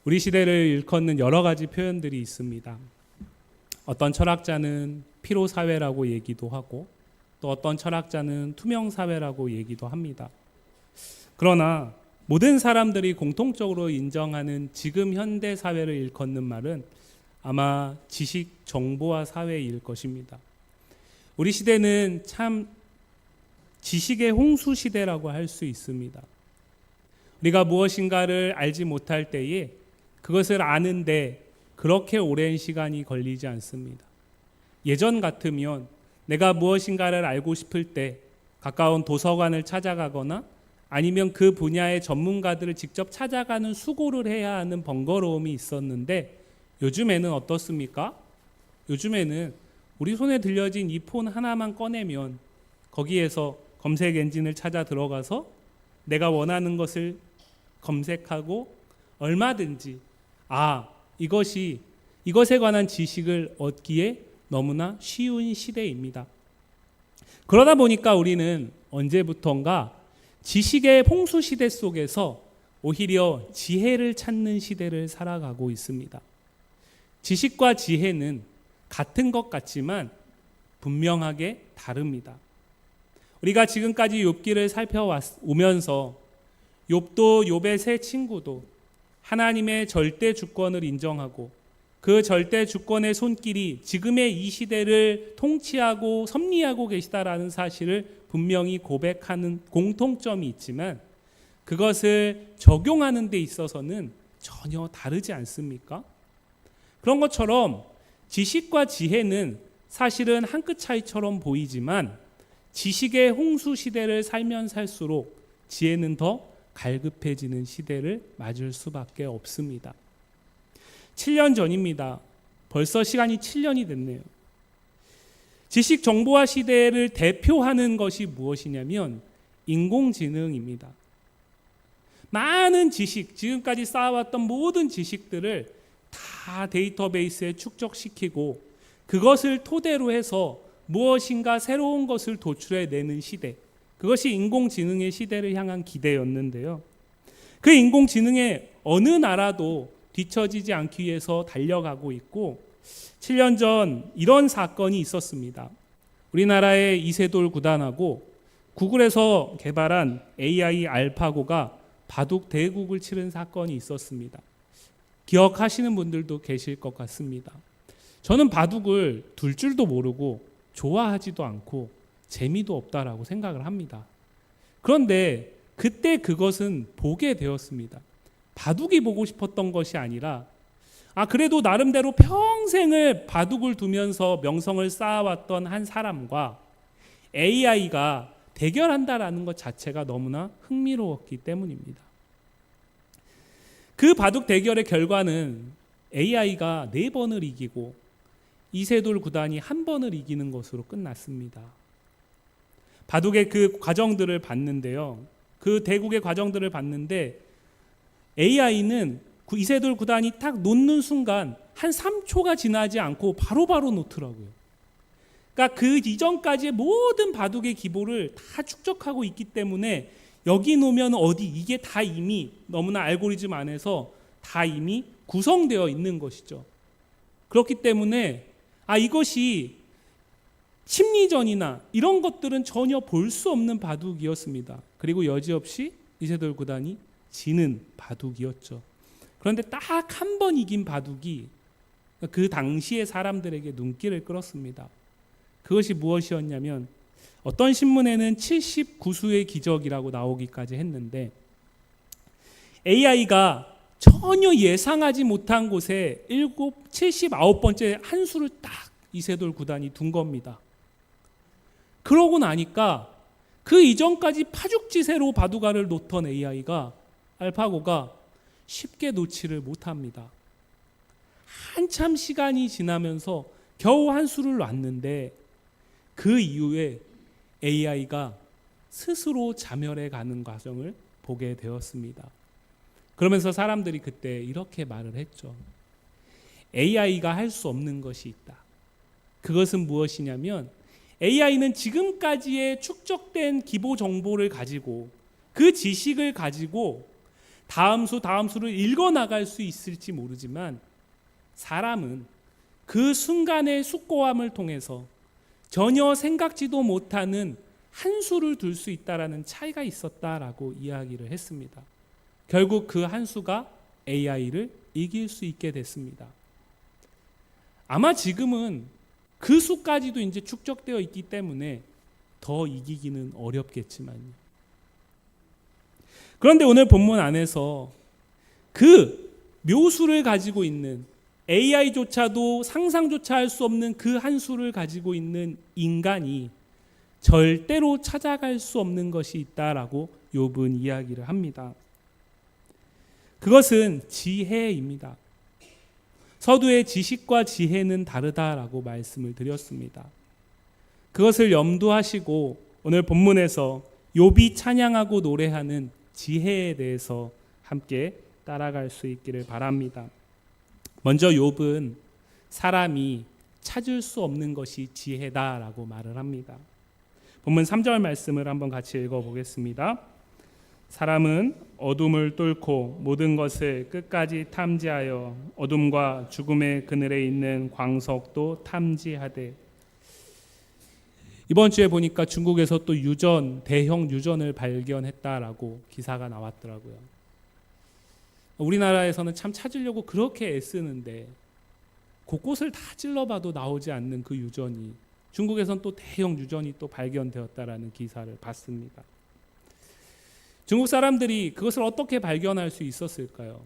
우리 시대를 일컫는 여러 가지 표현들이 있습니다. 어떤 철학자는 피로사회라고 얘기도 하고 또 어떤 철학자는 투명사회라고 얘기도 합니다. 그러나 모든 사람들이 공통적으로 인정하는 지금 현대 사회를 일컫는 말은 아마 지식 정보화 사회일 것입니다. 우리 시대는 참 지식의 홍수 시대라고 할 수 있습니다. 우리가 무엇인가를 알지 못할 때에 그것을 아는데 그렇게 오랜 시간이 걸리지 않습니다. 예전 같으면 내가 무엇인가를 알고 싶을 때 가까운 도서관을 찾아가거나 아니면 그 분야의 전문가들을 직접 찾아가는 수고를 해야 하는 번거로움이 있었는데 요즘에는 어떻습니까? 요즘에는 우리 손에 들려진 이 폰 하나만 꺼내면 거기에서 검색 엔진을 찾아 들어가서 내가 원하는 것을 검색하고 얼마든지 이것에 관한 지식을 얻기에 너무나 쉬운 시대입니다. 그러다 보니까 우리는 언제부턴가 지식의 홍수 시대 속에서 오히려 지혜를 찾는 시대를 살아가고 있습니다. 지식과 지혜는 같은 것 같지만 분명하게 다릅니다. 우리가 지금까지 욥기를 살펴오면서 욥도 욥의 세 친구도 하나님의 절대 주권을 인정하고 그 절대 주권의 손길이 지금의 이 시대를 통치하고 섭리하고 계시다라는 사실을 분명히 고백하는 공통점이 있지만 그것을 적용하는 데 있어서는 전혀 다르지 않습니까? 그런 것처럼 지식과 지혜는 사실은 한 끗 차이처럼 보이지만 지식의 홍수 시대를 살면 살수록 지혜는 더 갈급해지는 시대를 맞을 수밖에 없습니다. 7년 전입니다. 벌써 시간이 7년이 됐네요. 지식 정보화 시대를 대표하는 것이 무엇이냐면 인공지능입니다. 많은 지식, 지금까지 쌓아왔던 모든 지식들을 다 데이터베이스에 축적시키고 그것을 토대로 해서 무엇인가 새로운 것을 도출해내는 시대, 그것이 인공지능의 시대를 향한 기대였는데요. 그 인공지능의 어느 나라도 뒤처지지 않기 위해서 달려가고 있고 7년 전 이런 사건이 있었습니다. 우리나라의 이세돌 구단하고 구글에서 개발한 AI 알파고가 바둑 대국을 치른 사건이 있었습니다. 기억하시는 분들도 계실 것 같습니다. 저는 바둑을 둘 줄도 모르고 좋아하지도 않고 재미도 없다라고 생각을 합니다. 그런데 그때 그것은 보게 되었습니다. 바둑이 보고 싶었던 것이 아니라 그래도 나름대로 평생을 바둑을 두면서 명성을 쌓아왔던 한 사람과 AI가 대결한다라는 것 자체가 너무나 흥미로웠기 때문입니다. 그 바둑 대결의 결과는 AI가 4번을 이기고 이세돌 구단이 1번을 이기는 것으로 끝났습니다. 바둑의 그 과정들을 봤는데요. 그 대국의 과정들을 봤는데 AI는 이세돌 구단이 딱 놓는 순간 한 3초가 지나지 않고 바로바로 놓더라고요. 그러니까 그 이전까지의 모든 바둑의 기보를 다 축적하고 있기 때문에 여기 놓으면 어디 이게 다 이미 너무나 알고리즘 안에서 다 이미 구성되어 있는 것이죠. 그렇기 때문에 이것이 심리전이나 이런 것들은 전혀 볼 수 없는 바둑이었습니다. 그리고 여지없이 이세돌 구단이 지는 바둑이었죠. 그런데 딱 한 번 이긴 바둑이 그 당시의 사람들에게 눈길을 끌었습니다. 그것이 무엇이었냐면 어떤 신문에는 79수의 기적이라고 나오기까지 했는데 AI가 전혀 예상하지 못한 곳에 79번째 한 수를 딱 이세돌 구단이 둔 겁니다. 그러고 나니까 그 이전까지 파죽지세로 바둑알을 놓던 AI가 알파고가 쉽게 놓지를 못합니다. 한참 시간이 지나면서 겨우 한 수를 놨는데 그 이후에 AI가 스스로 자멸해 가는 과정을 보게 되었습니다. 그러면서 사람들이 그때 이렇게 말을 했죠. AI가 할 수 없는 것이 있다. 그것은 무엇이냐면 AI는 지금까지의 축적된 기보 정보를 가지고 그 지식을 가지고 다음 수를 읽어 나갈 수 있을지 모르지만 사람은 그 순간의 숙고함을 통해서 전혀 생각지도 못하는 한 수를 둘 수 있다라는 차이가 있었다라고 이야기를 했습니다. 결국 그 한 수가 AI를 이길 수 있게 됐습니다. 아마 지금은 그 수까지도 이제 축적되어 있기 때문에 더 이기기는 어렵겠지만요. 그런데 오늘 본문 안에서 그 묘수를 가지고 있는 AI조차도 상상조차 할 수 없는 그 한 수를 가지고 있는 인간이 절대로 찾아갈 수 없는 것이 있다라고 욥은 이야기를 합니다. 그것은 지혜입니다. 서두에 지식과 지혜는 다르다라고 말씀을 드렸습니다. 그것을 염두하시고 오늘 본문에서 욥이 찬양하고 노래하는 지혜에 대해서 함께 따라갈 수 있기를 바랍니다. 먼저 욥은 사람이 찾을 수 없는 것이 지혜다라고 말을 합니다. 본문 3절 말씀을 한번 같이 읽어보겠습니다. 사람은 어둠을 뚫고 모든 것을 끝까지 탐지하여 어둠과 죽음의 그늘에 있는 광석도 탐지하되. 이번 주에 보니까 중국에서 또 대형 유전을 발견했다라고 기사가 나왔더라고요. 우리나라에서는 참 찾으려고 그렇게 애쓰는데 곳곳을 다 찔러봐도 나오지 않는 그 유전이 중국에선 또 대형 유전이 또 발견되었다라는 기사를 봤습니다. 중국 사람들이 그것을 어떻게 발견할 수 있었을까요?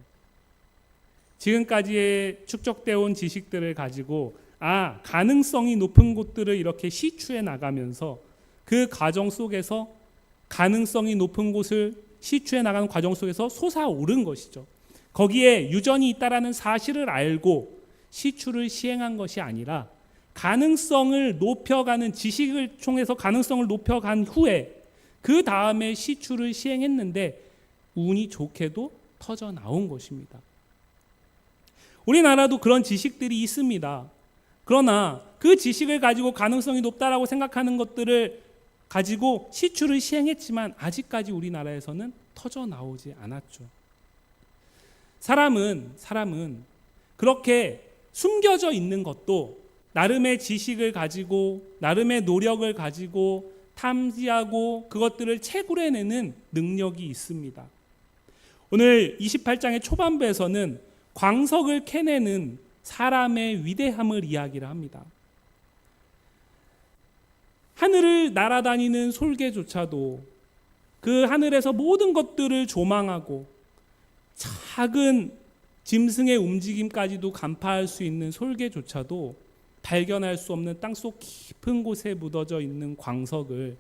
지금까지의 축적되어 온 지식들을 가지고 가능성이 높은 곳들을 이렇게 시추해 나가면서 그 과정 속에서 가능성이 높은 곳을 시추해 나가는 과정 속에서 솟아오른 것이죠. 거기에 유전이 있다라는 사실을 알고 시추를 시행한 것이 아니라 가능성을 높여가는 지식을 통해서 가능성을 높여간 후에 그 다음에 시추를 시행했는데 운이 좋게도 터져 나온 것입니다. 우리나라도 그런 지식들이 있습니다. 그러나 그 지식을 가지고 가능성이 높다라고 생각하는 것들을 가지고 시추를 시행했지만 아직까지 우리나라에서는 터져 나오지 않았죠. 사람은 그렇게 숨겨져 있는 것도 나름의 지식을 가지고 나름의 노력을 가지고 탐지하고 그것들을 채굴해내는 능력이 있습니다. 오늘 28장의 초반부에서는 광석을 캐내는 사람의 위대함을 이야기를 합니다. 하늘을 날아다니는 솔개조차도 그 하늘에서 모든 것들을 조망하고 작은 짐승의 움직임까지도 간파할 수 있는 솔개조차도 발견할 수 없는 땅속 깊은 곳에 묻어져 있는 광석을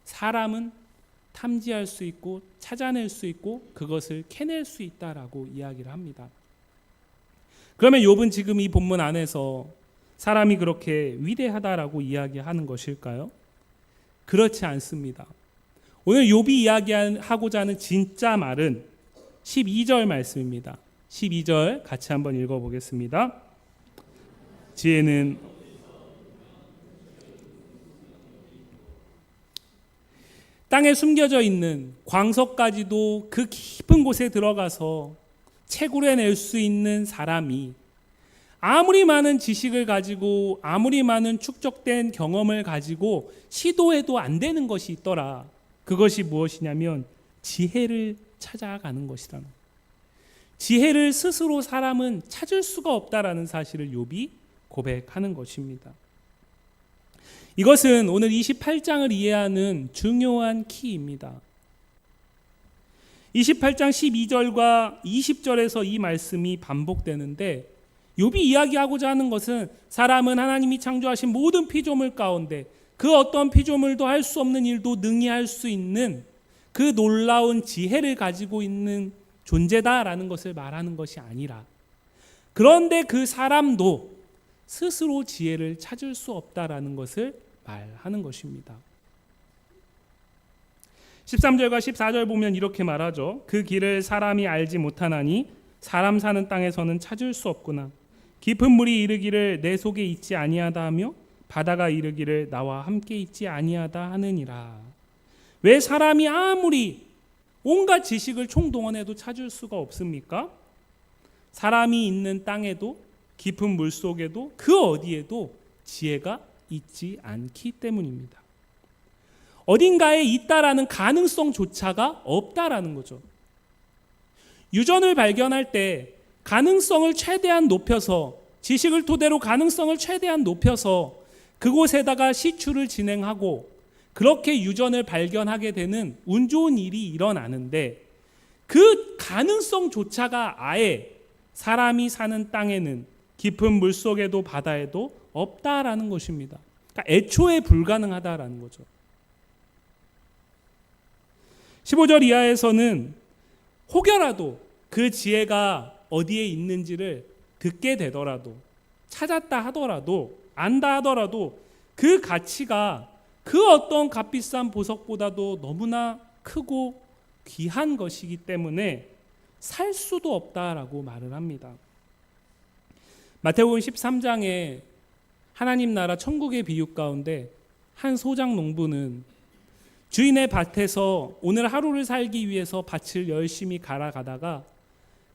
사람은 탐지할 수 있고 찾아낼 수 있고 그것을 캐낼 수 있다라고 이야기를 합니다. 그러면 욥은 지금 이 본문 안에서 사람이 그렇게 위대하다라고 이야기하는 것일까요? 그렇지 않습니다. 오늘 욥이 이야기하고자 하는 진짜 말은 12절 말씀입니다. 12절 같이 한번 읽어보겠습니다. 지혜는 땅에 숨겨져 있는 광석까지도 그 깊은 곳에 들어가서 채굴해낼 수 있는 사람이 아무리 많은 지식을 가지고 아무리 많은 축적된 경험을 가지고 시도해도 안 되는 것이 있더라. 그것이 무엇이냐면 지혜를 찾아가는 것이다. 지혜를 스스로 사람은 찾을 수가 없다라는 사실을 욥이 고백하는 것입니다. 이것은 오늘 28장을 이해하는 중요한 키입니다. 28장 12절과 20절에서 이 말씀이 반복되는데 욥이 이야기하고자 하는 것은 사람은 하나님이 창조하신 모든 피조물 가운데 그 어떤 피조물도 할 수 없는 일도 능히 할 수 있는 그 놀라운 지혜를 가지고 있는 존재다라는 것을 말하는 것이 아니라 그런데 그 사람도 스스로 지혜를 찾을 수 없다라는 것을 말하는 것입니다. 13절과 14절 보면 이렇게 말하죠. 그 길을 사람이 알지 못하나니 사람 사는 땅에서는 찾을 수 없구나. 깊은 물이 이르기를 내 속에 있지 아니하다 하며 바다가 이르기를 나와 함께 있지 아니하다 하느니라. 왜 사람이 아무리 온갖 지식을 총동원해도 찾을 수가 없습니까? 사람이 있는 땅에도 깊은 물속에도 그 어디에도 지혜가 있지 않기 때문입니다. 어딘가에 있다라는 가능성조차가 없다라는 거죠. 유전을 발견할 때 가능성을 최대한 높여서, 지식을 토대로 가능성을 최대한 높여서 그곳에다가 시추를 진행하고 그렇게 유전을 발견하게 되는 운 좋은 일이 일어나는데, 그 가능성조차가 아예 사람이 사는 땅에는 깊은 물속에도 바다에도 없다라는 것입니다. 그러니까 애초에 불가능하다라는 거죠. 15절 이하에서는 혹여라도 그 지혜가 어디에 있는지를 듣게 되더라도, 찾았다 하더라도, 안다 하더라도 그 가치가 그 어떤 값비싼 보석보다도 너무나 크고 귀한 것이기 때문에 살 수도 없다라고 말을 합니다. 마태복음 13장에 하나님 나라 천국의 비유 가운데 한 소장 농부는 주인의 밭에서 오늘 하루를 살기 위해서 밭을 열심히 갈아가다가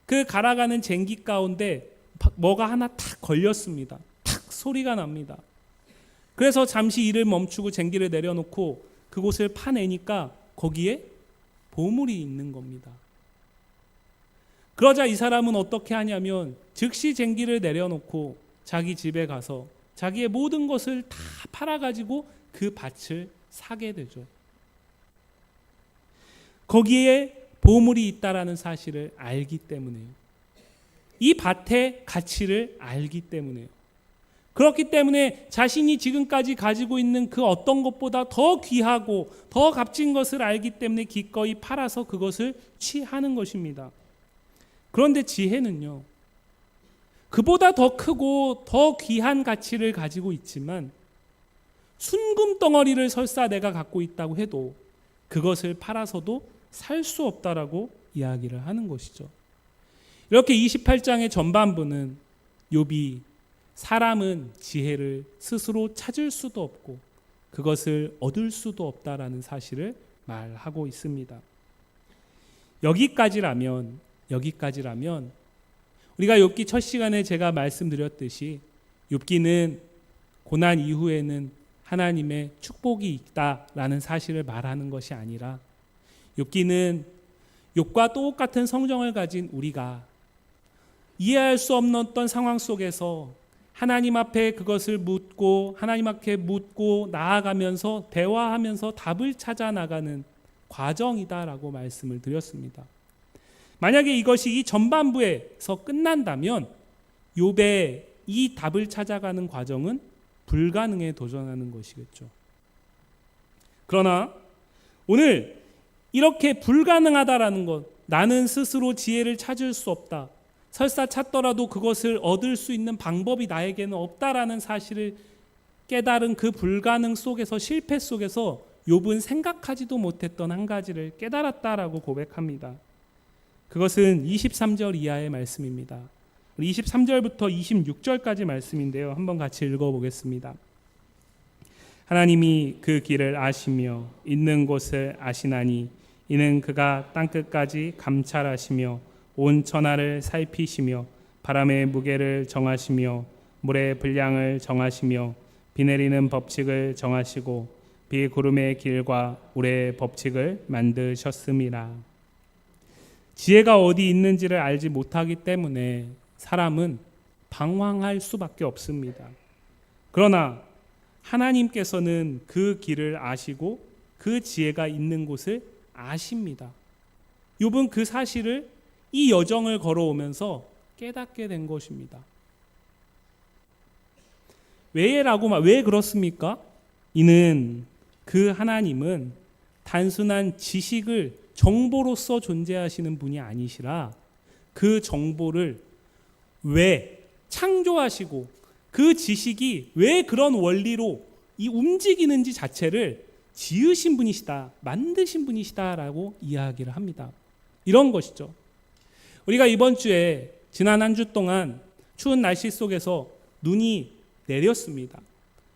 그 갈아가는 쟁기 가운데 뭐가 하나 탁 걸렸습니다. 탁 소리가 납니다. 그래서 잠시 일을 멈추고 쟁기를 내려놓고 그곳을 파내니까 거기에 보물이 있는 겁니다. 그러자 이 사람은 어떻게 하냐면 즉시 쟁기를 내려놓고 자기 집에 가서 자기의 모든 것을 다 팔아가지고 그 밭을 사게 되죠. 거기에 보물이 있다라는 사실을 알기 때문에요. 이 밭의 가치를 알기 때문에요. 그렇기 때문에 자신이 지금까지 가지고 있는 그 어떤 것보다 더 귀하고 더 값진 것을 알기 때문에 기꺼이 팔아서 그것을 취하는 것입니다. 그런데 지혜는요, 그보다 더 크고 더 귀한 가치를 가지고 있지만 순금 덩어리를 설사 내가 갖고 있다고 해도 그것을 팔아서도 살 수 없다라고 이야기를 하는 것이죠. 이렇게 28장의 전반부는 욥이 사람은 지혜를 스스로 찾을 수도 없고 그것을 얻을 수도 없다라는 사실을 말하고 있습니다. 여기까지라면 우리가 욥기 첫 시간에 제가 말씀드렸듯이 욥기는 고난 이후에는 하나님의 축복이 있다라는 사실을 말하는 것이 아니라, 욥기는 욥과 똑같은 성정을 가진 우리가 이해할 수 없는 어떤 상황 속에서 하나님 앞에 그것을 묻고 하나님 앞에 묻고 나아가면서 대화하면서 답을 찾아 나가는 과정이다라고 말씀을 드렸습니다. 만약에 이것이 이 전반부에서 끝난다면 욥의 이 답을 찾아가는 과정은 불가능에 도전하는 것이겠죠. 그러나 오늘 이렇게 불가능하다라는 것, 나는 스스로 지혜를 찾을 수 없다, 설사 찾더라도 그것을 얻을 수 있는 방법이 나에게는 없다라는 사실을 깨달은 그 불가능 속에서, 실패 속에서 욥은 생각하지도 못했던 한 가지를 깨달았다라고 고백합니다. 그것은 23절 이하의 말씀입니다. 23절부터 26절까지 말씀인데요. 한번 같이 읽어보겠습니다. 하나님이 그 길을 아시며 있는 곳을 아시나니 이는 그가 땅끝까지 감찰하시며 온 천하를 살피시며 바람의 무게를 정하시며 물의 분량을 정하시며 비 내리는 법칙을 정하시고 비구름의 길과 우레의 법칙을 만드셨음이라. 지혜가 어디 있는지를 알지 못하기 때문에 사람은 방황할 수밖에 없습니다. 그러나 하나님께서는 그 길을 아시고 그 지혜가 있는 곳을 아십니다. 욥은 그 사실을 이 여정을 걸어오면서 깨닫게 된 것입니다. 왜 그렇습니까? 이는 그 하나님은 단순한 지식을 정보로서 존재하시는 분이 아니시라 그 정보를 왜 창조하시고 그 지식이 왜 그런 원리로 이 움직이는지 자체를 지으신 분이시다, 만드신 분이시다라고 이야기를 합니다. 이런 것이죠. 우리가 이번 주에 지난 한 주 동안 추운 날씨 속에서 눈이 내렸습니다.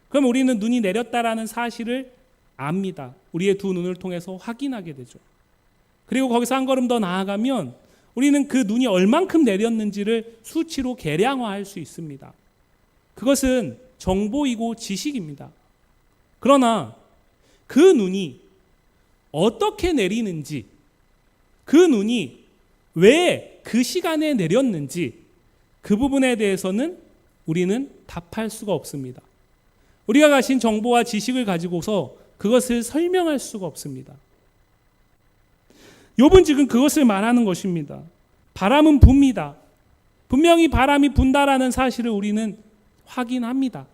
그럼 우리는 눈이 내렸다라는 사실을 압니다. 우리의 두 눈을 통해서 확인하게 되죠. 그리고 거기서 한 걸음 더 나아가면 우리는 그 눈이 얼만큼 내렸는지를 수치로 계량화할 수 있습니다. 그것은 정보이고 지식입니다. 그러나 그 눈이 어떻게 내리는지, 그 눈이 왜 그 시간에 내렸는지 그 부분에 대해서는 우리는 답할 수가 없습니다. 우리가 가진 정보와 지식을 가지고서 그것을 설명할 수가 없습니다. 욥은 지금 그것을 말하는 것입니다. 바람은 붑니다. 분명히 바람이 분다라는 사실을 우리는 확인합니다.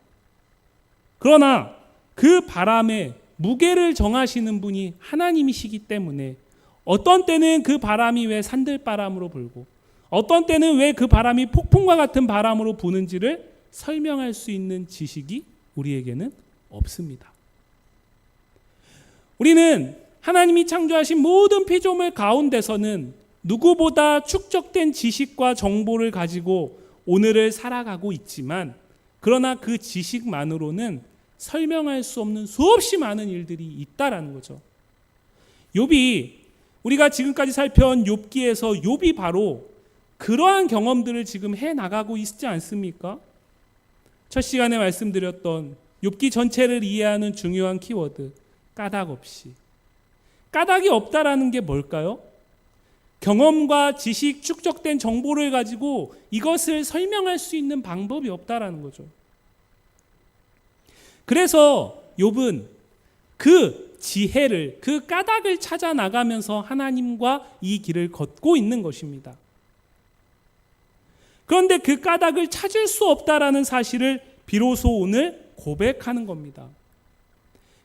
그러나 그 바람의 무게를 정하시는 분이 하나님이시기 때문에 어떤 때는 그 바람이 왜 산들바람으로 불고 어떤 때는 왜 그 바람이 폭풍과 같은 바람으로 부는지를 설명할 수 있는 지식이 우리에게는 없습니다. 우리는 하나님이 창조하신 모든 피조물 가운데서는 누구보다 축적된 지식과 정보를 가지고 오늘을 살아가고 있지만, 그러나 그 지식만으로는 설명할 수 없는 수없이 많은 일들이 있다라는 거죠. 욥이, 우리가 지금까지 살펴온 욥기에서 욥이 바로 그러한 경험들을 지금 해나가고 있지 않습니까? 첫 시간에 말씀드렸던 욥기 전체를 이해하는 중요한 키워드, 까닭 없이. 까닭이 없다라는 게 뭘까요? 경험과 지식, 축적된 정보를 가지고 이것을 설명할 수 있는 방법이 없다라는 거죠. 그래서 욥은 그 지혜를, 그 까닭을 찾아 나가면서 하나님과 이 길을 걷고 있는 것입니다. 그런데 그 까닭을 찾을 수 없다라는 사실을 비로소 오늘 고백하는 겁니다.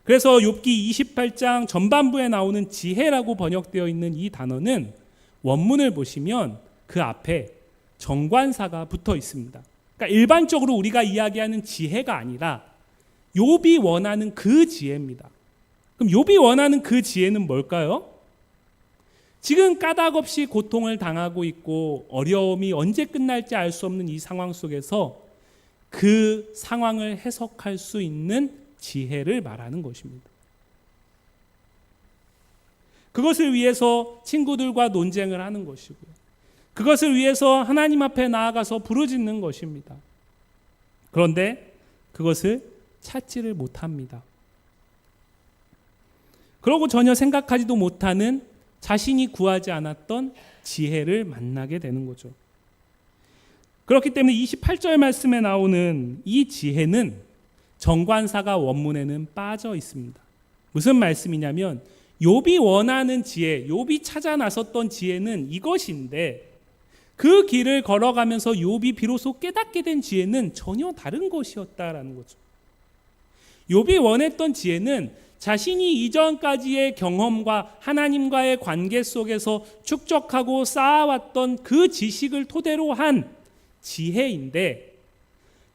그래서 욥기 28장 전반부에 나오는 지혜라고 번역되어 있는 이 단어는 원문을 보시면 그 앞에 정관사가 붙어 있습니다. 그러니까 일반적으로 우리가 이야기하는 지혜가 아니라 욥이 원하는 그 지혜입니다. 그럼 욥이 원하는 그 지혜는 뭘까요? 지금 까닭 없이 고통을 당하고 있고 어려움이 언제 끝날지 알 수 없는 이 상황 속에서 그 상황을 해석할 수 있는 지혜를 말하는 것입니다. 그것을 위해서 친구들과 논쟁을 하는 것이고요. 그것을 위해서 하나님 앞에 나아가서 부르짖는 것입니다. 그런데 그것을 찾지를 못합니다. 그러고 전혀 생각하지도 못하는 자신이 구하지 않았던 지혜를 만나게 되는 거죠. 그렇기 때문에 28절 말씀에 나오는 이 지혜는 정관사가 원문에는 빠져 있습니다. 무슨 말씀이냐면 욥이 원하는 지혜, 욥이 찾아 나섰던 지혜는 이것인데 그 길을 걸어가면서 욥이 비로소 깨닫게 된 지혜는 전혀 다른 것이었다라는 거죠. 욥이 원했던 지혜는 자신이 이전까지의 경험과 하나님과의 관계 속에서 축적하고 쌓아왔던 그 지식을 토대로 한 지혜인데,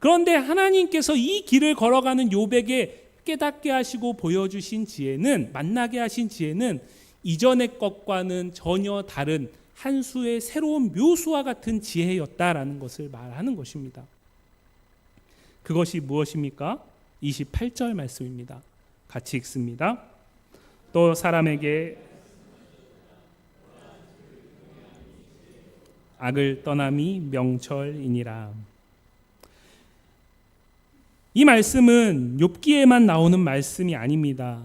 그런데 하나님께서 이 길을 걸어가는 욥에게 깨닫게 하시고 보여주신 지혜는, 만나게 하신 지혜는 이전의 것과는 전혀 다른 한 수의 새로운 묘수와 같은 지혜였다라는 것을 말하는 것입니다. 그것이 무엇입니까? 28절 말씀입니다. 같이 읽습니다. 또 사람에게 악을 떠남이 명철이니라. 이 말씀은 욥기에만 나오는 말씀이 아닙니다.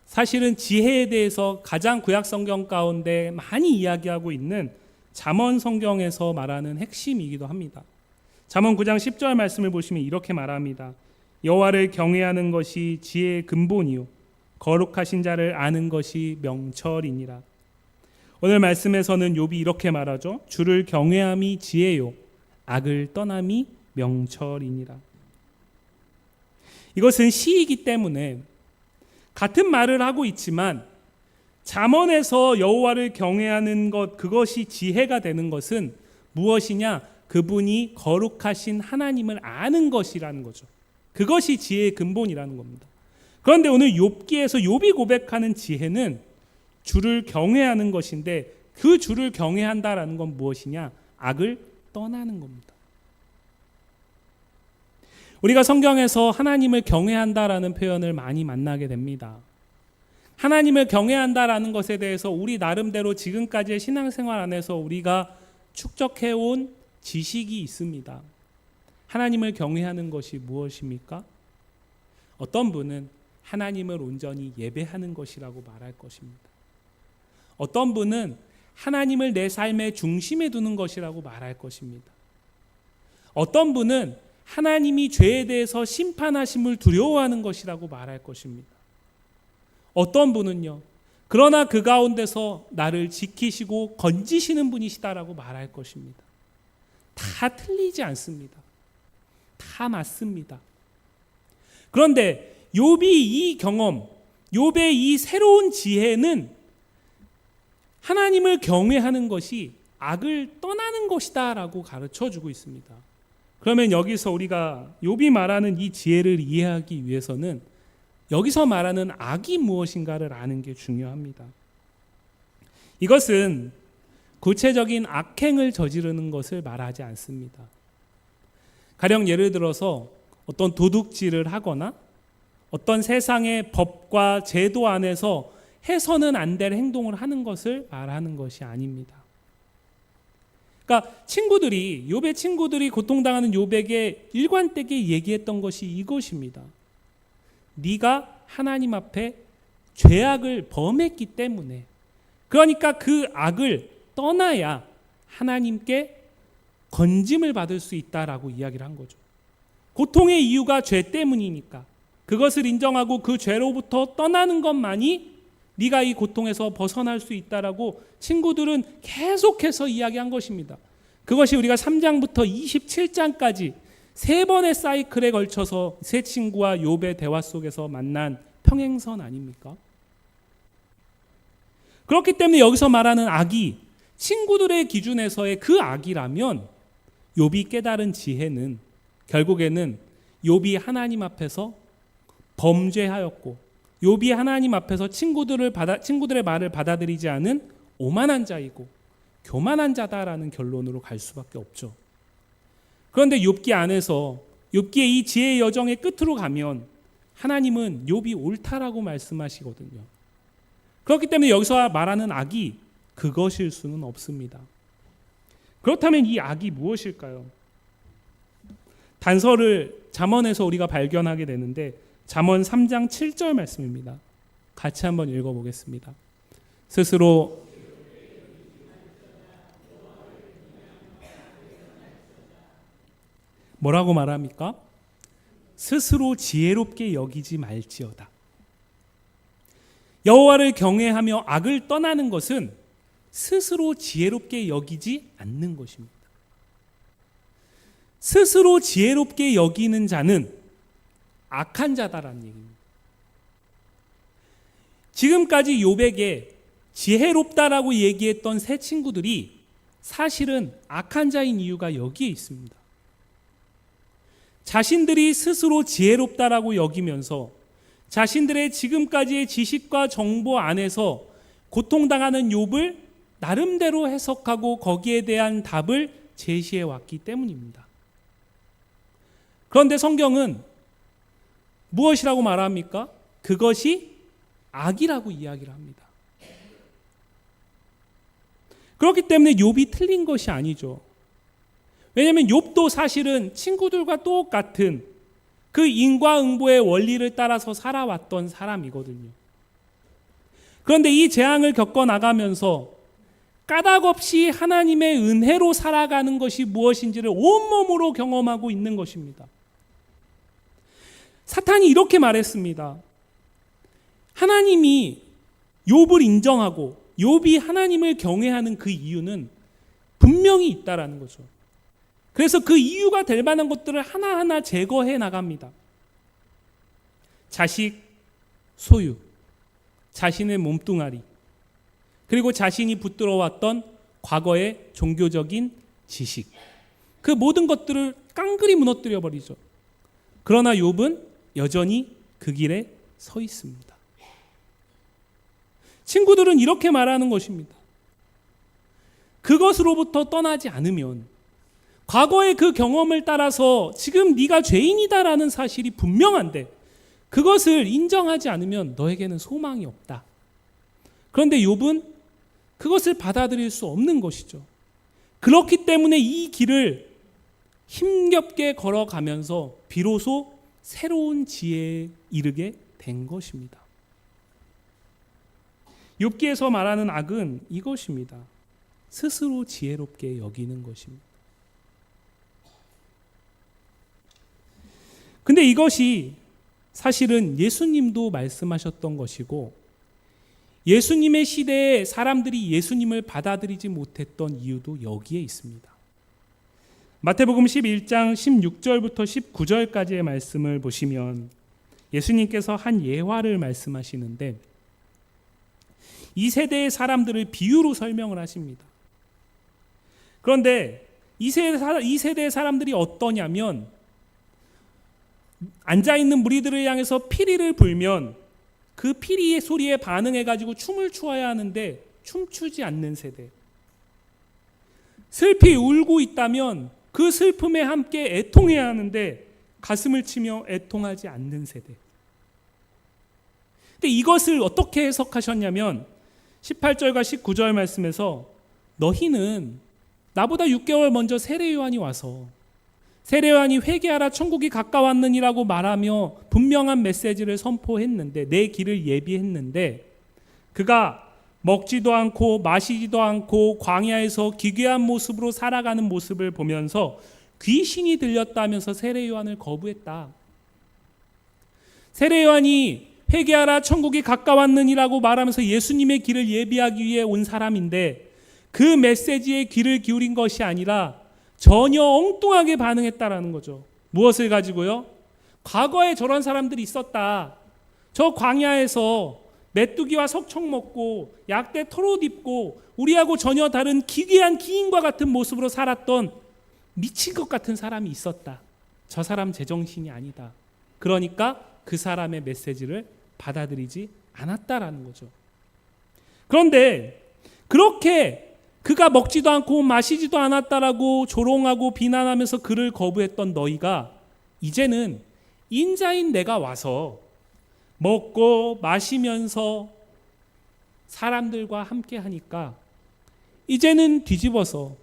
사실은 지혜에 대해서 가장 구약 성경 가운데 많이 이야기하고 있는 잠언 성경에서 말하는 핵심이기도 합니다. 잠언 9장 10절 말씀을 보시면 이렇게 말합니다. 여호와를 경외하는 것이 지혜의 근본이요 거룩하신 자를 아는 것이 명철이니라. 오늘 말씀에서는 욥이 이렇게 말하죠. 주를 경외함이 지혜요 악을 떠남이 명철이니라. 이것은 시이기 때문에 같은 말을 하고 있지만 잠언에서 여호와를 경외하는 것, 그것이 지혜가 되는 것은 무엇이냐? 그분이 거룩하신 하나님을 아는 것이라는 거죠. 그것이 지혜의 근본이라는 겁니다. 그런데 오늘 욥기에서 욥이 고백하는 지혜는 주를 경외하는 것인데, 그 주를 경외한다라는 건 무엇이냐? 악을 떠나는 겁니다. 우리가 성경에서 하나님을 경외한다라는 표현을 많이 만나게 됩니다. 하나님을 경외한다라는 것에 대해서 우리 나름대로 지금까지의 신앙생활 안에서 우리가 축적해온 지식이 있습니다. 하나님을 경외하는 것이 무엇입니까? 어떤 분은 하나님을 온전히 예배하는 것이라고 말할 것입니다. 어떤 분은 하나님을 내 삶의 중심에 두는 것이라고 말할 것입니다. 어떤 분은 하나님이 죄에 대해서 심판하심을 두려워하는 것이라고 말할 것입니다. 어떤 분은요, 그러나 그 가운데서 나를 지키시고 건지시는 분이시다라고 말할 것입니다. 다 틀리지 않습니다. 다 맞습니다. 그런데 욥이 이 경험, 욥의 이 새로운 지혜는 하나님을 경외하는 것이 악을 떠나는 것이다라고 가르쳐주고 있습니다. 그러면 여기서 우리가 욥이 말하는 이 지혜를 이해하기 위해서는 여기서 말하는 악이 무엇인가를 아는 게 중요합니다. 이것은 구체적인 악행을 저지르는 것을 말하지 않습니다. 가령 예를 들어서 어떤 도둑질을 하거나 어떤 세상의 법과 제도 안에서 해서는 안 될 행동을 하는 것을 말하는 것이 아닙니다. 그러니까 욥의 친구들이 고통당하는 욥에게 일관되게 얘기했던 것이 이것입니다. 네가 하나님 앞에 죄악을 범했기 때문에, 그러니까 그 악을 떠나야 하나님께 건짐을 받을 수 있다라고 이야기를 한 거죠. 고통의 이유가 죄 때문이니까 그것을 인정하고 그 죄로부터 떠나는 것만이 네가 이 고통에서 벗어날 수 있다라고 친구들은 계속해서 이야기한 것입니다. 그것이 우리가 3장부터 27장까지 세 번의 사이클에 걸쳐서 세 친구와 욥의 대화 속에서 만난 평행선 아닙니까? 그렇기 때문에 여기서 말하는 악이 친구들의 기준에서의 그 악이라면 욥이 깨달은 지혜는 결국에는 욥이 하나님 앞에서 범죄하였고 욥이 하나님 앞에서 친구들의 말을 받아들이지 않은 오만한 자이고 교만한 자다라는 결론으로 갈 수밖에 없죠. 그런데 욥기 안에서 욥기의 이 지혜의 여정의 끝으로 가면 하나님은 욥이 옳다라고 말씀하시거든요. 그렇기 때문에 여기서 말하는 악이 그것일 수는 없습니다. 그렇다면 이 악이 무엇일까요? 단서를 잠언에서 우리가 발견하게 되는데 잠언 3장 7절 말씀입니다. 같이 한번 읽어보겠습니다. 스스로 뭐라고 말합니까? 스스로 지혜롭게 여기지 말지어다. 여호와를 경외하며 악을 떠나는 것은 스스로 지혜롭게 여기지 않는 것입니다. 스스로 지혜롭게 여기는 자는 악한 자다라는 얘기입니다. 지금까지 욥에게 지혜롭다라고 얘기했던 세 친구들이 사실은 악한 자인 이유가 여기에 있습니다. 자신들이 스스로 지혜롭다라고 여기면서 자신들의 지금까지의 지식과 정보 안에서 고통당하는 욥을 나름대로 해석하고 거기에 대한 답을 제시해 왔기 때문입니다. 그런데 성경은 무엇이라고 말합니까? 그것이 악이라고 이야기를 합니다. 그렇기 때문에 욥이 틀린 것이 아니죠. 왜냐하면 욥도 사실은 친구들과 똑같은 그 인과응보의 원리를 따라서 살아왔던 사람이거든요. 그런데 이 재앙을 겪어나가면서 까닭없이 하나님의 은혜로 살아가는 것이 무엇인지를 온몸으로 경험하고 있는 것입니다. 사탄이 이렇게 말했습니다. 하나님이 욥을 인정하고 욥이 하나님을 경외하는 그 이유는 분명히 있다라는 거죠. 그래서 그 이유가 될 만한 것들을 하나하나 제거해 나갑니다. 자식, 소유, 자신의 몸뚱아리, 그리고 자신이 붙들어왔던 과거의 종교적인 지식, 그 모든 것들을 깡그리 무너뜨려 버리죠. 그러나 욥은 여전히 그 길에 서 있습니다. 친구들은 이렇게 말하는 것입니다. 그것으로부터 떠나지 않으면, 과거의 그 경험을 따라서 지금 네가 죄인이다라는 사실이 분명한데 그것을 인정하지 않으면 너에게는 소망이 없다. 그런데 욥은 그것을 받아들일 수 없는 것이죠. 그렇기 때문에 이 길을 힘겹게 걸어가면서 비로소 새로운 지혜에 이르게 된 것입니다. 욥기에서 말하는 악은 이것입니다. 스스로 지혜롭게 여기는 것입니다. 근데 이것이 사실은 예수님도 말씀하셨던 것이고, 예수님의 시대에 사람들이 예수님을 받아들이지 못했던 이유도 여기에 있습니다. 마태복음 11장 16절부터 19절까지의 말씀을 보시면 예수님께서 한 예화를 말씀하시는데, 이 세대의 사람들을 비유로 설명을 하십니다. 그런데 이 세대의 사람들이 어떠냐면, 앉아있는 무리들을 향해서 피리를 불면 그 피리의 소리에 반응해가지고 춤을 추어야 하는데 춤추지 않는 세대. 슬피 울고 있다면 그 슬픔에 함께 애통해야 하는데 가슴을 치며 애통하지 않는 세대. 근데 이것을 어떻게 해석하셨냐면 18절과 19절 말씀에서 너희는 나보다 6개월 먼저 세례 요한이 와서 세례 요한이 회개하라 천국이 가까웠느니라고 말하며 분명한 메시지를 선포했는데, 내 길을 예비했는데, 그가 먹지도 않고 마시지도 않고 광야에서 기괴한 모습으로 살아가는 모습을 보면서 귀신이 들렸다면서 세례 요한을 거부했다. 세례 요한이 회개하라 천국이 가까웠느니라고 말하면서 예수님의 길을 예비하기 위해 온 사람인데, 그 메시지에 귀를 기울인 것이 아니라 전혀 엉뚱하게 반응했다라는 거죠. 무엇을 가지고요? 과거에 저런 사람들이 있었다. 저 광야에서 메뚜기와 석청 먹고 약대 털옷 입고 우리하고 전혀 다른 기괴한 기인과 같은 모습으로 살았던 미친 것 같은 사람이 있었다. 저 사람 제정신이 아니다. 그러니까 그 사람의 메시지를 받아들이지 않았다라는 거죠. 그런데 그렇게 그가 먹지도 않고 마시지도 않았다라고 조롱하고 비난하면서 그를 거부했던 너희가 이제는 인자인 내가 와서 먹고 마시면서 사람들과 함께 하니까 이제는 뒤집어서,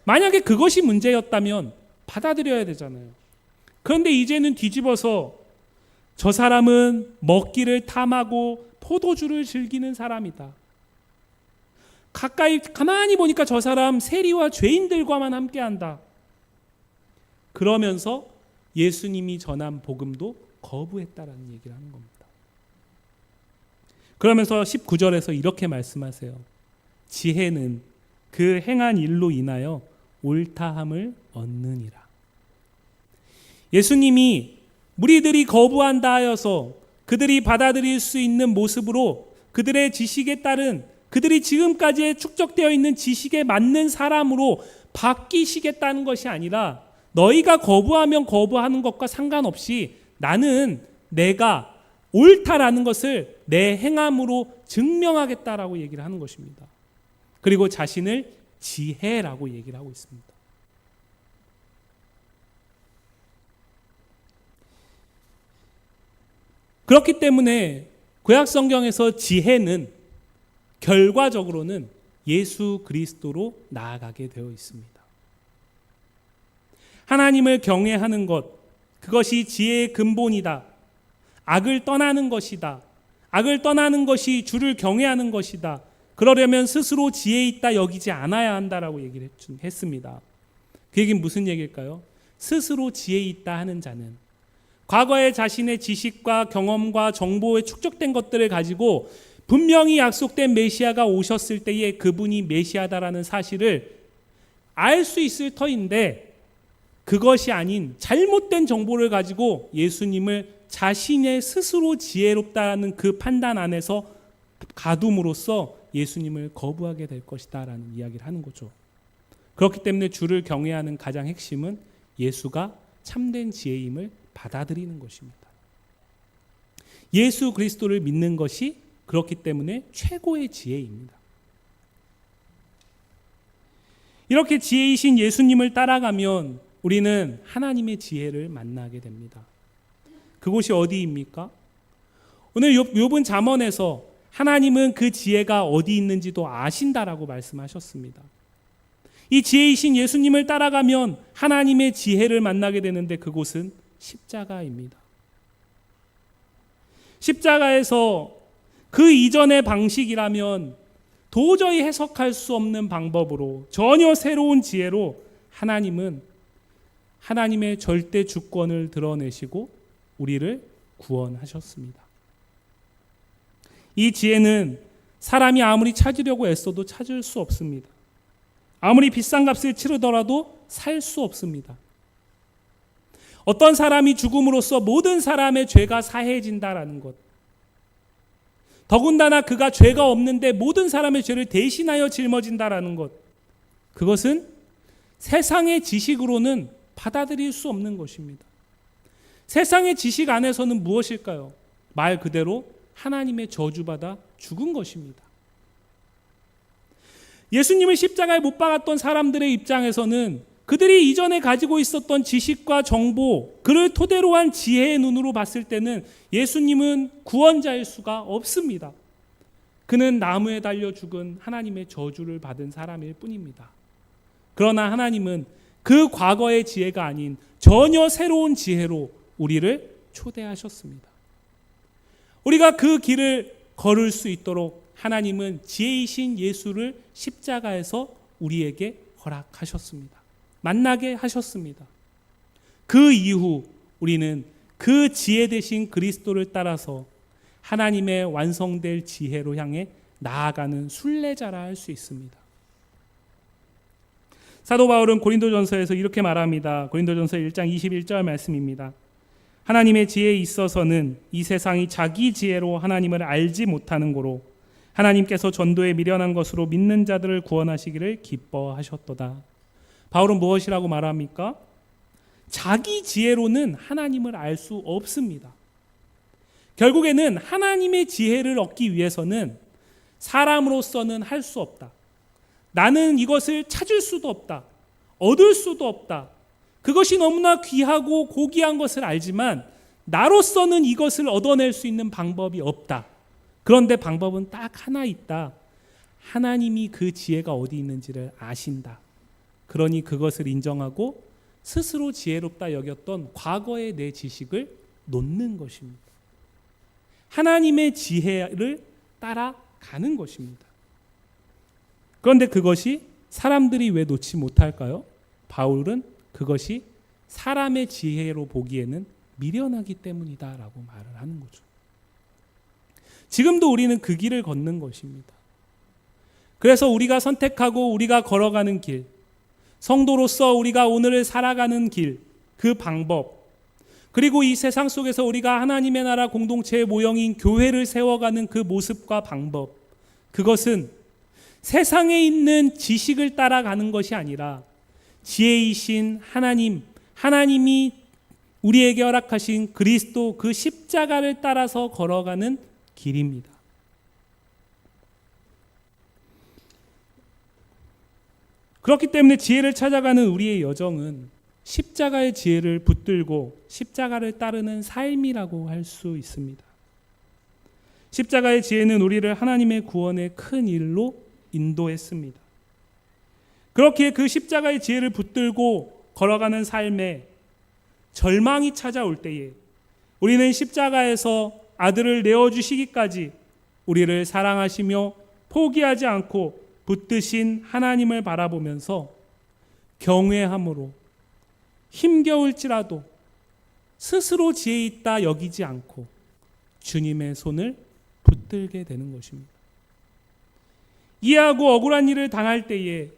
만약에 그것이 문제였다면 받아들여야 되잖아요. 그런데 이제는 뒤집어서 저 사람은 먹기를 탐하고 포도주를 즐기는 사람이다. 가까이 가만히 보니까 저 사람 세리와 죄인들과만 함께한다. 그러면서 예수님이 전한 복음도 거부했다라는 얘기를 하는 겁니다. 그러면서 19절에서 이렇게 말씀하세요. 지혜는 그 행한 일로 인하여 옳다함을 얻느니라. 예수님이 무리들이 거부한다 하여서 그들이 받아들일 수 있는 모습으로 그들의 지식에 따른, 그들이 지금까지 축적되어 있는 지식에 맞는 사람으로 바뀌시겠다는 것이 아니라, 너희가 거부하면 거부하는 것과 상관없이 나는 내가 옳다라는 것을 내 행함으로 증명하겠다라고 얘기를 하는 것입니다. 그리고 자신을 지혜라고 얘기를 하고 있습니다. 그렇기 때문에 구약 성경에서 지혜는 결과적으로는 예수 그리스도로 나아가게 되어 있습니다. 하나님을 경외하는 것, 그것이 지혜의 근본이다. 악을 떠나는 것이다. 악을 떠나는 것이 주를 경외하는 것이다. 그러려면 스스로 지혜 있다 여기지 않아야 한다라고 얘기를 했습니다. 그 얘기는 무슨 얘기일까요? 스스로 지혜 있다 하는 자는 과거에 자신의 지식과 경험과 정보에 축적된 것들을 가지고 분명히 약속된 메시아가 오셨을 때에 그분이 메시아다라는 사실을 알 수 있을 터인데, 그것이 아닌 잘못된 정보를 가지고 예수님을 자신의 스스로 지혜롭다는 그 판단 안에서 가둠으로써 예수님을 거부하게 될 것이다 라는 이야기를 하는 거죠. 그렇기 때문에 주를 경외하는 가장 핵심은 예수가 참된 지혜임을 받아들이는 것입니다. 예수 그리스도를 믿는 것이 그렇기 때문에 최고의 지혜입니다. 이렇게 지혜이신 예수님을 따라가면 우리는 하나님의 지혜를 만나게 됩니다. 그곳이 어디입니까? 오늘 욥은 잠언에서 하나님은 그 지혜가 어디 있는지도 아신다라고 말씀하셨습니다. 이 지혜이신 예수님을 따라가면 하나님의 지혜를 만나게 되는데 그곳은 십자가입니다. 십자가에서 그 이전의 방식이라면 도저히 해석할 수 없는 방법으로 전혀 새로운 지혜로 하나님은 하나님의 절대 주권을 드러내시고 우리를 구원하셨습니다. 이 지혜는 사람이 아무리 찾으려고 애써도 찾을 수 없습니다. 아무리 비싼 값을 치르더라도 살 수 없습니다. 어떤 사람이 죽음으로써 모든 사람의 죄가 사해진다라는 것, 더군다나 그가 죄가 없는데 모든 사람의 죄를 대신하여 짊어진다라는 것, 그것은 세상의 지식으로는 받아들일 수 없는 것입니다. 세상의 지식 안에서는 무엇일까요? 말 그대로 하나님의 저주받아 죽은 것입니다. 예수님을 십자가에 못 박았던 사람들의 입장에서는 그들이 이전에 가지고 있었던 지식과 정보, 그를 토대로 한 지혜의 눈으로 봤을 때는 예수님은 구원자일 수가 없습니다. 그는 나무에 달려 죽은 하나님의 저주를 받은 사람일 뿐입니다. 그러나 하나님은 그 과거의 지혜가 아닌 전혀 새로운 지혜로 우리를 초대하셨습니다. 우리가 그 길을 걸을 수 있도록 하나님은 지혜이신 예수를 십자가에서 우리에게 허락하셨습니다. 만나게 하셨습니다. 그 이후 우리는 그 지혜 되신 그리스도를 따라서 하나님의 완성될 지혜로 향해 나아가는 순례자라 할 수 있습니다. 사도 바울은 고린도전서에서 이렇게 말합니다. 고린도전서 1장 21절 말씀입니다. 하나님의 지혜에 있어서는 이 세상이 자기 지혜로 하나님을 알지 못하는 고로 하나님께서 전도에 미련한 것으로 믿는 자들을 구원하시기를 기뻐하셨도다. 바울은 무엇이라고 말합니까? 자기 지혜로는 하나님을 알 수 없습니다. 결국에는 하나님의 지혜를 얻기 위해서는 사람으로서는 할 수 없다. 나는 이것을 찾을 수도 없다. 얻을 수도 없다. 그것이 너무나 귀하고 고귀한 것을 알지만 나로서는 이것을 얻어낼 수 있는 방법이 없다. 그런데 방법은 딱 하나 있다. 하나님이 그 지혜가 어디 있는지를 아신다. 그러니 그것을 인정하고 스스로 지혜롭다 여겼던 과거의 내 지식을 놓는 것입니다. 하나님의 지혜를 따라가는 것입니다. 그런데 그것이 사람들이 왜 놓지 못할까요? 바울은 그것이 사람의 지혜로 보기에는 미련하기 때문이다라고 말을 하는 거죠. 지금도 우리는 그 길을 걷는 것입니다. 그래서 우리가 선택하고 우리가 걸어가는 길, 성도로서 우리가 오늘을 살아가는 길, 그 방법, 그리고 이 세상 속에서 우리가 하나님의 나라 공동체의 모형인 교회를 세워가는 그 모습과 방법, 그것은 세상에 있는 지식을 따라가는 것이 아니라 지혜이신 하나님, 하나님이 우리에게 허락하신 그리스도 그 십자가를 따라서 걸어가는 길입니다. 그렇기 때문에 지혜를 찾아가는 우리의 여정은 십자가의 지혜를 붙들고 십자가를 따르는 삶이라고 할 수 있습니다. 십자가의 지혜는 우리를 하나님의 구원의 큰 일로 인도했습니다. 그렇게 그 십자가의 지혜를 붙들고 걸어가는 삶에 절망이 찾아올 때에 우리는 십자가에서 아들을 내어주시기까지 우리를 사랑하시며 포기하지 않고 붙드신 하나님을 바라보면서 경외함으로 힘겨울지라도 스스로 지혜 있다 여기지 않고 주님의 손을 붙들게 되는 것입니다. 이해하고 억울한 일을 당할 때에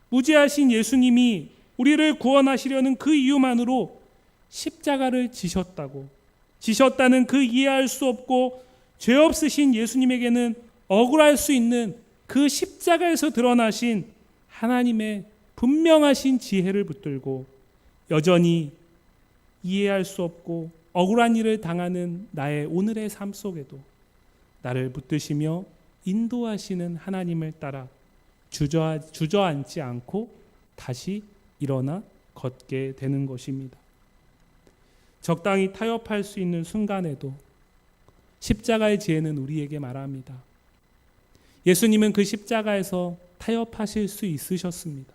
무지하신 예수님이 우리를 구원하시려는 그 이유만으로 십자가를 지셨다는 그 이해할 수 없고 죄 없으신 예수님에게는 억울할 수 있는 그 십자가에서 드러나신 하나님의 분명하신 지혜를 붙들고 여전히 이해할 수 없고 억울한 일을 당하는 나의 오늘의 삶 속에도 나를 붙드시며 인도하시는 하나님을 따라 주저앉지 않고 다시 일어나 걷게 되는 것입니다. 적당히 타협할 수 있는 순간에도 십자가의 지혜는 우리에게 말합니다. 예수님은 그 십자가에서 타협하실 수 있으셨습니다.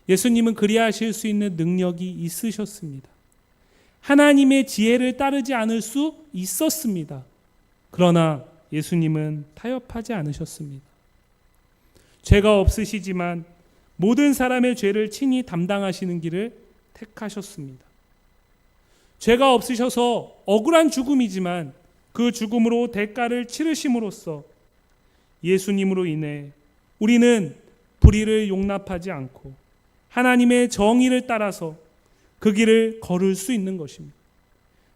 예수님은 그리하실 수 있는 능력이 있으셨습니다. 하나님의 지혜를 따르지 않을 수 있었습니다. 그러나 예수님은 타협하지 않으셨습니다. 죄가 없으시지만 모든 사람의 죄를 친히 담당하시는 길을 택하셨습니다. 죄가 없으셔서 억울한 죽음이지만 그 죽음으로 대가를 치르심으로써 예수님으로 인해 우리는 불의를 용납하지 않고 하나님의 정의를 따라서 그 길을 걸을 수 있는 것입니다.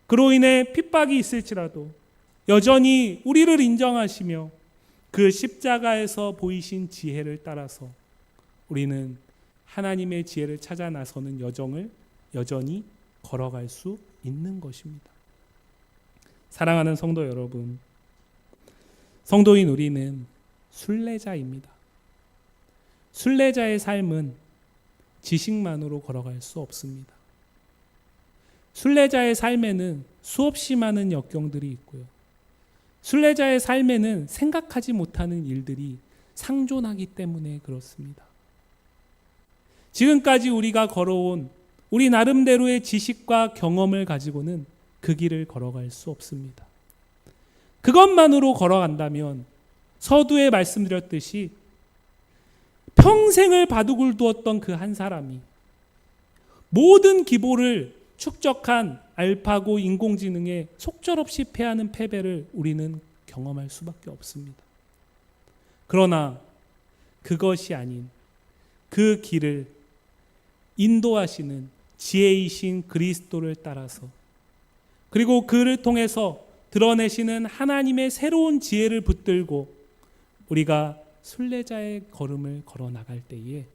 그로 인해 핍박이 있을지라도 여전히 우리를 인정하시며 그 십자가에서 보이신 지혜를 따라서 우리는 하나님의 지혜를 찾아 나서는 여정을 여전히 걸어갈 수 있는 것입니다. 사랑하는 성도 여러분, 성도인 우리는 순례자입니다. 순례자의 삶은 지식만으로 걸어갈 수 없습니다. 순례자의 삶에는 수없이 많은 역경들이 있고요. 순례자의 삶에는 생각하지 못하는 일들이 상존하기 때문에 그렇습니다. 지금까지 우리가 걸어온 우리 나름대로의 지식과 경험을 가지고는 그 길을 걸어갈 수 없습니다. 그것만으로 걸어간다면 서두에 말씀드렸듯이 평생을 바둑을 두었던 그 한 사람이 모든 기보를 축적한 알파고 인공지능에 속절없이 패하는 패배를 우리는 경험할 수밖에 없습니다. 그러나 그것이 아닌 그 길을 인도하시는 지혜이신 그리스도를 따라서 그리고 그를 통해서 드러내시는 하나님의 새로운 지혜를 붙들고 우리가 순례자의 걸음을 걸어 나갈 때에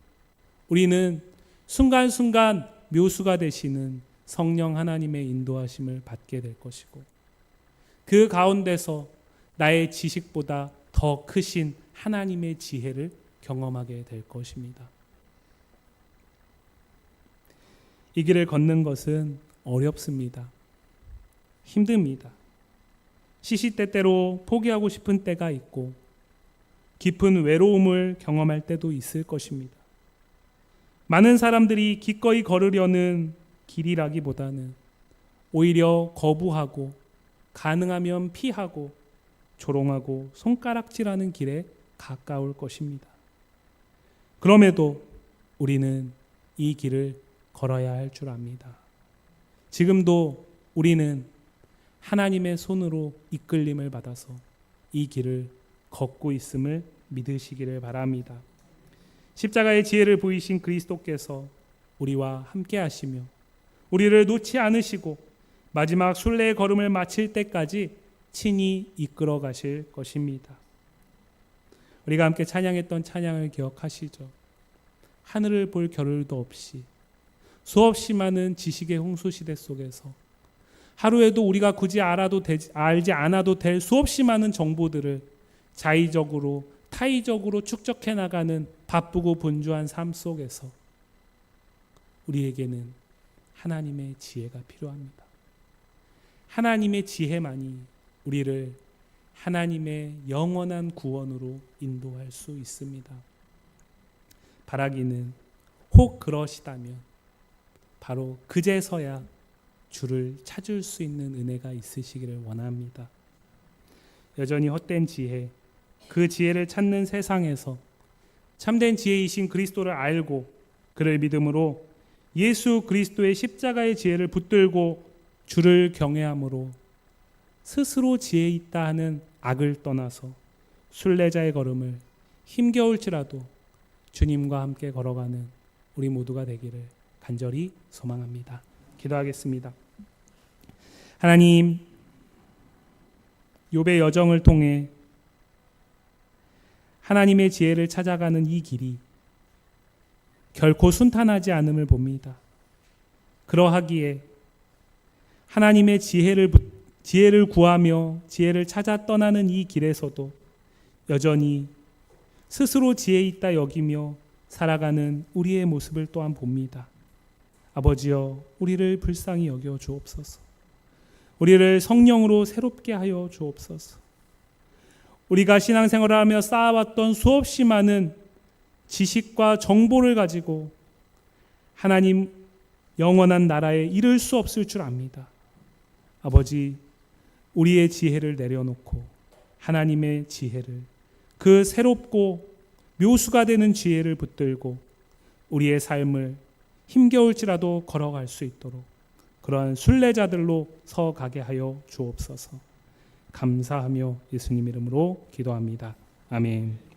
우리는 순간순간 묘수가 되시는 성령 하나님의 인도하심을 받게 될 것이고 그 가운데서 나의 지식보다 더 크신 하나님의 지혜를 경험하게 될 것입니다. 이 길을 걷는 것은 어렵습니다. 힘듭니다. 시시때때로 포기하고 싶은 때가 있고 깊은 외로움을 경험할 때도 있을 것입니다. 많은 사람들이 기꺼이 걸으려는 길이라기보다는 오히려 거부하고 가능하면 피하고 조롱하고 손가락질하는 길에 가까울 것입니다. 그럼에도 우리는 이 길을 걸어야 할 줄 압니다. 지금도 우리는 하나님의 손으로 이끌림을 받아서 이 길을 걷고 있음을 믿으시기를 바랍니다. 십자가의 지혜를 보이신 그리스도께서 우리와 함께 하시며 우리를 놓지 않으시고 마지막 순례의 걸음을 마칠 때까지 친히 이끌어 가실 것입니다. 우리가 함께 찬양했던 찬양을 기억하시죠? 하늘을 볼 겨를도 없이 수없이 많은 지식의 홍수시대 속에서 하루에도 우리가 굳이 알지 않아도 될 수없이 많은 정보들을 자의적으로 타의적으로 축적해 나가는 바쁘고 분주한 삶 속에서 우리에게는 하나님의 지혜가 필요합니다. 하나님의 지혜만이 우리를 하나님의 영원한 구원으로 인도할 수 있습니다. 바라기는 혹 그러시다면 바로 그제서야 주를 찾을 수 있는 은혜가 있으시기를 원합니다. 여전히 헛된 지혜, 그 지혜를 찾는 세상에서 참된 지혜이신 그리스도를 알고 그를 믿음으로 예수 그리스도의 십자가의 지혜를 붙들고 주를 경외함으로 스스로 지혜 있다 하는 악을 떠나서 순례자의 걸음을 힘겨울지라도 주님과 함께 걸어가는 우리 모두가 되기를 간절히 소망합니다. 기도하겠습니다. 하나님, 욥의 여정을 통해 하나님의 지혜를 찾아가는 이 길이 결코 순탄하지 않음을 봅니다. 그러하기에 하나님의 지혜를 구하며 지혜를 찾아 떠나는 이 길에서도 여전히 스스로 지혜 있다 여기며 살아가는 우리의 모습을 또한 봅니다. 아버지여, 우리를 불쌍히 여겨 주옵소서. 우리를 성령으로 새롭게 하여 주옵소서. 우리가 신앙생활을 하며 쌓아왔던 수없이 많은 지식과 정보를 가지고 하나님 영원한 나라에 이를 수 없을 줄 압니다. 아버지, 우리의 지혜를 내려놓고 하나님의 지혜를, 그 새롭고 묘수가 되는 지혜를 붙들고 우리의 삶을 힘겨울지라도 걸어갈 수 있도록 그러한 순례자들로 서가게 하여 주옵소서. 감사하며 예수님 이름으로 기도합니다. 아멘.